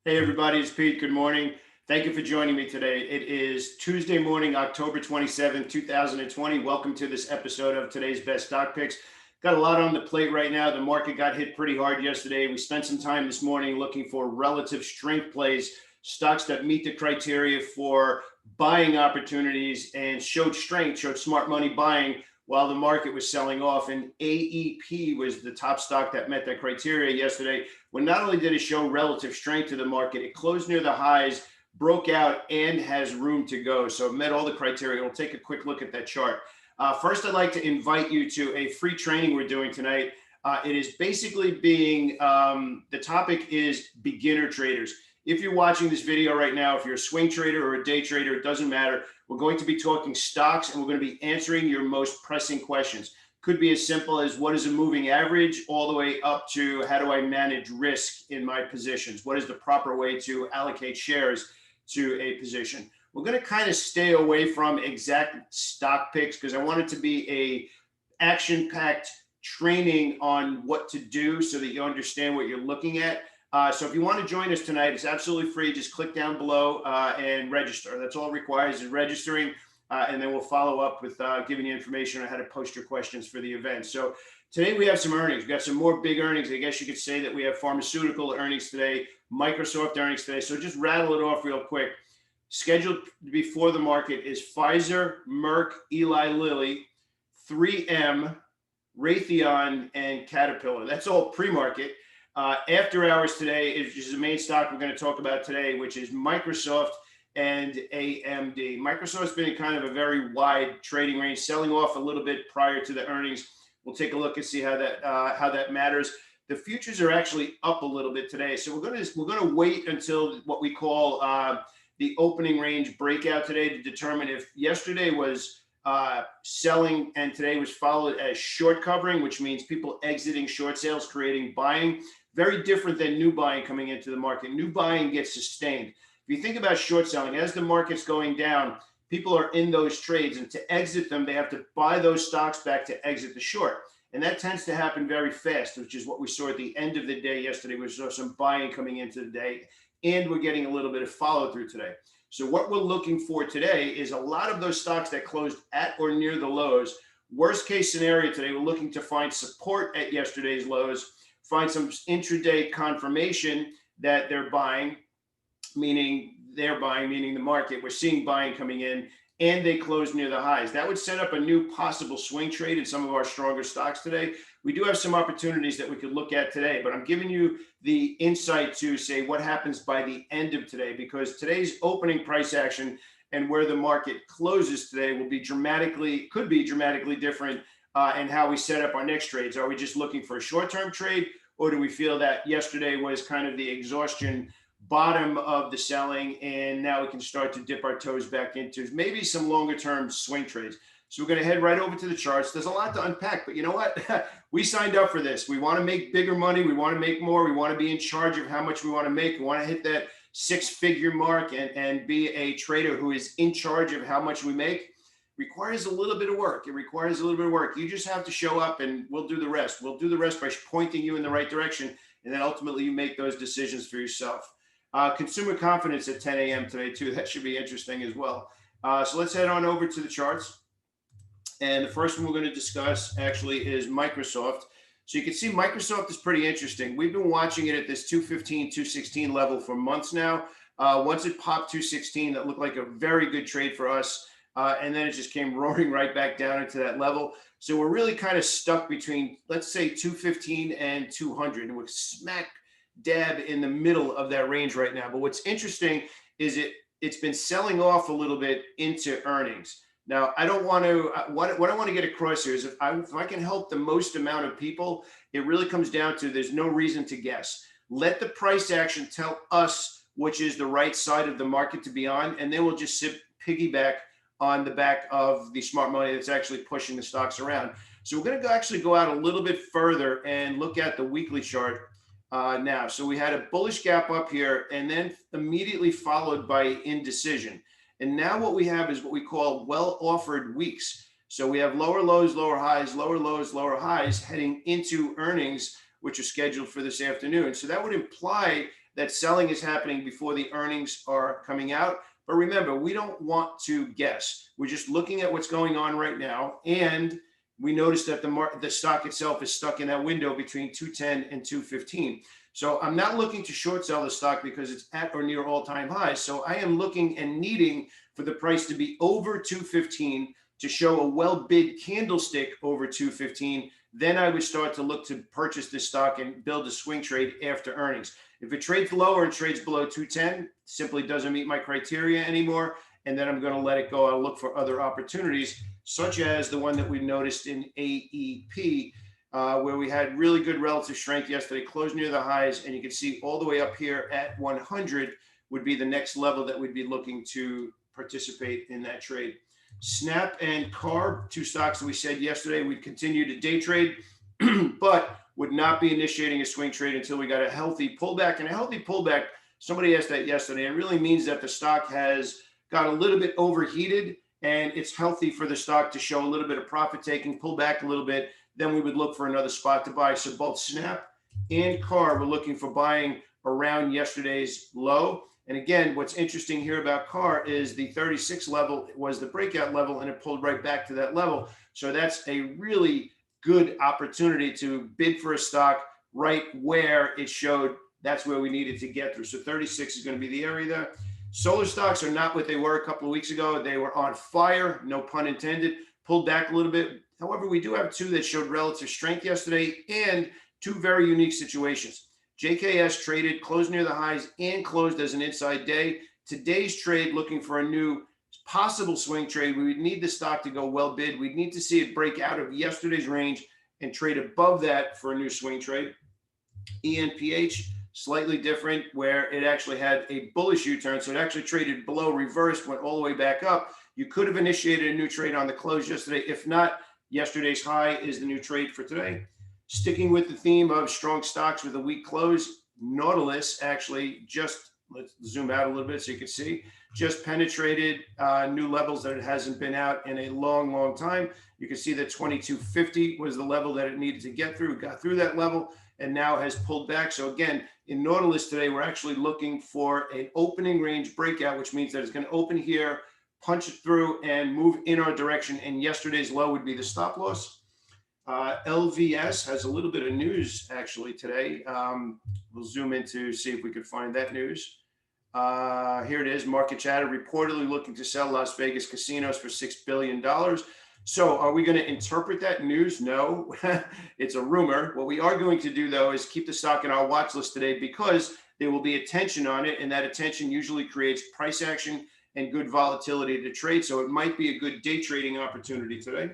Hey everybody, it's Pete. Good morning. Thank you for joining me today. It is Tuesday morning, October 27th, 2020. Welcome to this episode of today's Best Stock Picks. Got a lot on the plate right now. The market got hit pretty hard yesterday. We spent some time this morning looking for relative strength plays, stocks that meet the criteria for buying opportunities and showed strength, showed smart money buying while the market was selling off. And AEP was the top stock that met that criteria yesterday, when not only did it show relative strength to the market, it closed near the highs, broke out, and has room to go. So it met all the criteria. We'll take a quick look at that chart. First, I'd like to invite you to a free training we're doing tonight. It is basically the topic is beginner traders. If you're watching this video right now, if you're a swing trader or a day trader, it doesn't matter. We're going to be talking stocks and we're going to be answering your most pressing questions. Could be as simple as what is a moving average, all the way up to how do I manage risk in my positions? What is the proper way to allocate shares to a position? We're going to kind of stay away from exact stock picks because I want it to be a action-packed training on what to do so that you understand what you're looking at. So if you want to join us tonight, it's absolutely free. Just click down below and register. That's all it requires is registering. And then we'll follow up with giving you information on how to post your questions for the event. So today we have some earnings. We've got some more big earnings. I guess you could say that we have pharmaceutical earnings today, Microsoft earnings today. So just rattle it off real quick. Scheduled before the market is Pfizer, Merck, Eli Lilly, 3M, Raytheon, and Caterpillar. That's all pre-market. After hours today is the main stock we're going to talk about today, which is Microsoft and AMD. Microsoft's been in kind of a very wide trading range, selling off a little bit prior to the earnings. We'll take a look and see how that matters. The futures are actually up a little bit today, so we're gonna wait until what we call the opening range breakout today to determine if yesterday was selling and today was followed as short covering, which means people exiting short sales, creating buying. Very different than new buying coming into the market. New buying gets sustained. If you think about short selling, as the market's going down, people are in those trades, and to exit them, they have to buy those stocks back to exit the short. And that tends to happen very fast, which is what we saw at the end of the day yesterday. We saw some buying coming into the day, and we're getting a little bit of follow through today. So what we're looking for today is a lot of those stocks that closed at or near the lows. Worst case scenario today, we're looking to find support at yesterday's lows, find some intraday confirmation that they're buying, meaning the market. We're seeing buying coming in, and they close near the highs. That would set up a new possible swing trade in some of our stronger stocks today. We do have some opportunities that we could look at today, but I'm giving you the insight to say what happens by the end of today, because today's opening price action and where the market closes today could be dramatically different in how we set up our next trades. Are we just looking for a short-term trade, or do we feel that yesterday was kind of the exhaustion bottom of the selling, and now we can start to dip our toes back into maybe some longer term swing trades? So we're going to head right over to the charts. There's a lot to unpack, but you know what? We signed up for this. We want to make bigger money. We want to make more. We want to be in charge of how much we want to make. We want to hit that six-figure mark and be a trader who is in charge of how much we make. Requires a little bit of work. It requires a little bit of work. You just have to show up, and we'll do the rest. We'll do the rest by pointing you in the right direction, and then ultimately you make those decisions for yourself. Consumer confidence at 10 a.m. today too. That should be interesting as well. So let's head on over to the charts. And the first one we're going to discuss actually is Microsoft. So you can see Microsoft is pretty interesting. We've been watching it at this 215, 216 level for months now. Once it popped 216, that looked like a very good trade for us. And then it just came roaring right back down into that level. So we're really kind of stuck between, let's say, 215 and 200. And we're smack dab in the middle of that range right now. But what's interesting is it's been selling off a little bit into earnings. Now, I don't want to, what I want to get across here is if I can help the most amount of people, it really comes down to there's no reason to guess. Let the price action tell us which is the right side of the market to be on, and then we'll just sit piggyback on the back of the smart money that's actually pushing the stocks around. So we're going to actually go out a little bit further and look at the weekly chart now. So we had a bullish gap up here and then immediately followed by indecision. And now what we have is what we call well-offered weeks. So we have lower lows, lower highs, lower lows, lower highs heading into earnings which are scheduled for this afternoon. So that would imply that selling is happening before the earnings are coming out. But remember, we don't want to guess. We're just looking at what's going on right now. And we noticed that the stock itself is stuck in that window between 210 and 215. So I'm not looking to short sell the stock because it's at or near all-time highs. So I am looking and needing for the price to be over 215 to show a well-bid candlestick over 215. Then I would start to look to purchase this stock and build a swing trade after earnings. If it trades lower and trades below 210, simply doesn't meet my criteria anymore. And then I'm going to let it go. I'll look for other opportunities, such as the one that we noticed in AEP, where we had really good relative strength yesterday, closed near the highs. And you can see all the way up here at 100 would be the next level that we'd be looking to participate in that trade. Snap and CARB, two stocks that we said yesterday we'd continue to day trade, but would not be initiating a swing trade until we got a healthy pullback. And a healthy pullback, somebody asked that yesterday, it really means that the stock has got a little bit overheated and it's healthy for the stock to show a little bit of profit taking, pull back a little bit. Then we would look for another spot to buy. So both Snap and CARB, we're looking for buying around yesterday's low. And again, what's interesting here about CAR is the 36 level was the breakout level and it pulled right back to that level. So that's a really good opportunity to bid for a stock right where it showed that's where we needed to get through. So 36 is going to be the area there. Solar stocks are not what they were a couple of weeks ago. They were on fire, no pun intended, pulled back a little bit. However, we do have two that showed relative strength yesterday and two very unique situations. JKS traded, closed near the highs, and closed as an inside day. Today's trade, looking for a new possible swing trade, we would need the stock to go well bid. We'd need to see it break out of yesterday's range and trade above that for a new swing trade. ENPH, slightly different, where it actually had a bullish U-turn. So it actually traded below, reversed, went all the way back up. You could have initiated a new trade on the close yesterday. If not, yesterday's high is the new trade for today. Sticking with the theme of strong stocks with a weak close, Nautilus actually just, let's zoom out a little bit so you can see, just penetrated new levels that it hasn't been out in a long, long time. You can see that 2250 was the level that it needed to get through, got through that level, and now has pulled back. So again, in Nautilus today, we're actually looking for an opening range breakout, which means that it's going to open here, punch it through, and move in our direction. And yesterday's low would be the stop loss. LVS has a little bit of news actually today. We'll zoom in to see if we could find that news. Here it is. Market chatter reportedly looking to sell Las Vegas casinos for $6 billion. So are we going to interpret that news? No, it's a rumor. What we are going to do, though, is keep the stock in our watch list today because there will be attention on it. And that attention usually creates price action and good volatility to trade. So it might be a good day trading opportunity today.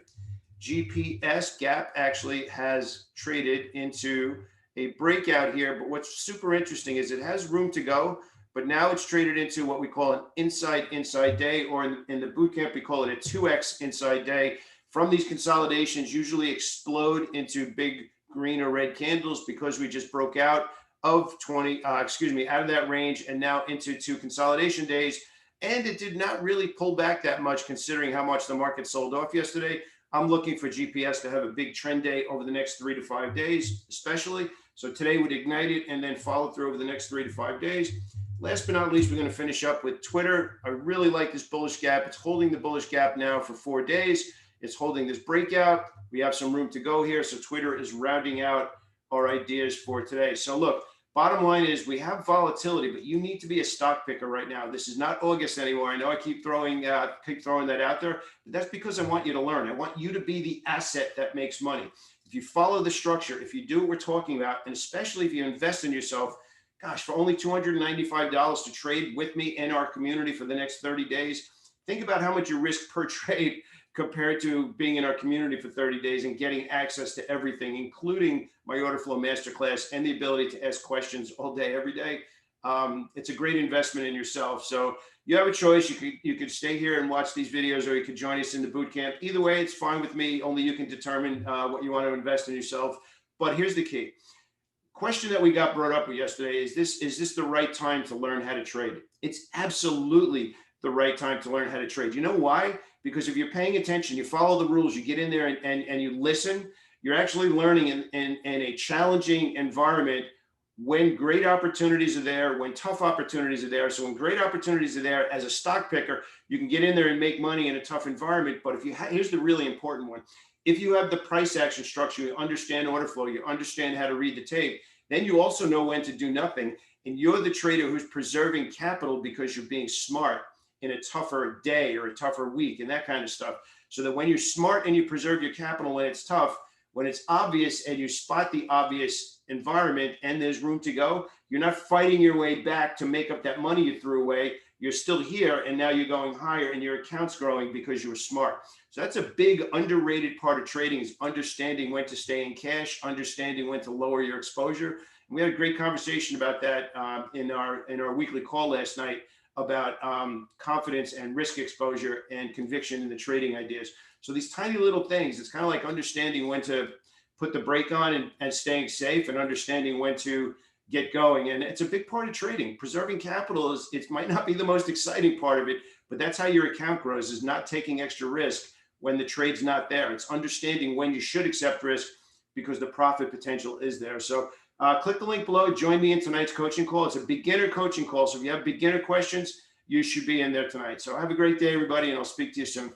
GPS Gap actually has traded into a breakout here, but what's super interesting is it has room to go, but now it's traded into what we call an inside day, or in the boot camp we call it a 2x inside day. From these consolidations usually explode into big green or red candles because we just broke out of out of that range and now into two consolidation days, and it did not really pull back that much considering how much the market sold off yesterday. I'm looking for GPS to have a big trend day over the next 3 to 5 days, especially. So today would ignite it and then follow through over the next 3 to 5 days. Last but not least, we're going to finish up with Twitter. I really like this bullish gap. It's holding the bullish gap now for 4 days. It's holding this breakout. We have some room to go here. So Twitter is rounding out our ideas for today. So look, bottom line is we have volatility, but you need to be a stock picker right now. This is not August anymore. I know I keep throwing that out there, but that's because I want you to learn. I want you to be the asset that makes money. If you follow the structure, if you do what we're talking about, and especially if you invest in yourself, gosh, for only $295 to trade with me in our community for the next 30 days, think about how much you risk per trade compared to being in our community for 30 days and getting access to everything, including my order flow masterclass and the ability to ask questions all day, every day. It's a great investment in yourself. So you have a choice. You could stay here and watch these videos, or you could join us in the boot camp. Either way, it's fine with me. Only you can determine what you want to invest in yourself. But here's the key. Question that we got brought up yesterday is this the right time to learn how to trade? It's absolutely the right time to learn how to trade. You know why? Because if you're paying attention, you follow the rules, you get in there and you listen, You're actually learning in a challenging environment when great opportunities are there, when tough opportunities are there. So when great opportunities are there, as a stock picker, you can get in there and make money in a tough environment. But if you here's the really important one. If you have the price action structure, you understand order flow, you understand how to read the tape, then you also know when to do nothing. And you're the trader who's preserving capital because you're being smart in a tougher day or a tougher week and that kind of stuff. So that when you're smart and you preserve your capital when it's tough, when it's obvious and you spot the obvious environment and there's room to go, you're not fighting your way back to make up that money you threw away. You're still here and now you're going higher and your account's growing because you were smart. So that's a big underrated part of trading, is understanding when to stay in cash, understanding when to lower your exposure. And we had a great conversation about that in our weekly call last night about confidence and risk exposure and conviction in the trading ideas. So these tiny little things, it's kind of like understanding when to put the brake on and staying safe, and understanding when to get going. And it's a big part of trading. Preserving capital it might not be the most exciting part of it, but that's how your account grows, is not taking extra risk when the trade's not there. It's understanding when you should accept risk because the profit potential is there. So click the link below. Join me in tonight's coaching call. It's a beginner coaching call. So if you have beginner questions, you should be in there tonight. So have a great day, everybody, and I'll speak to you soon.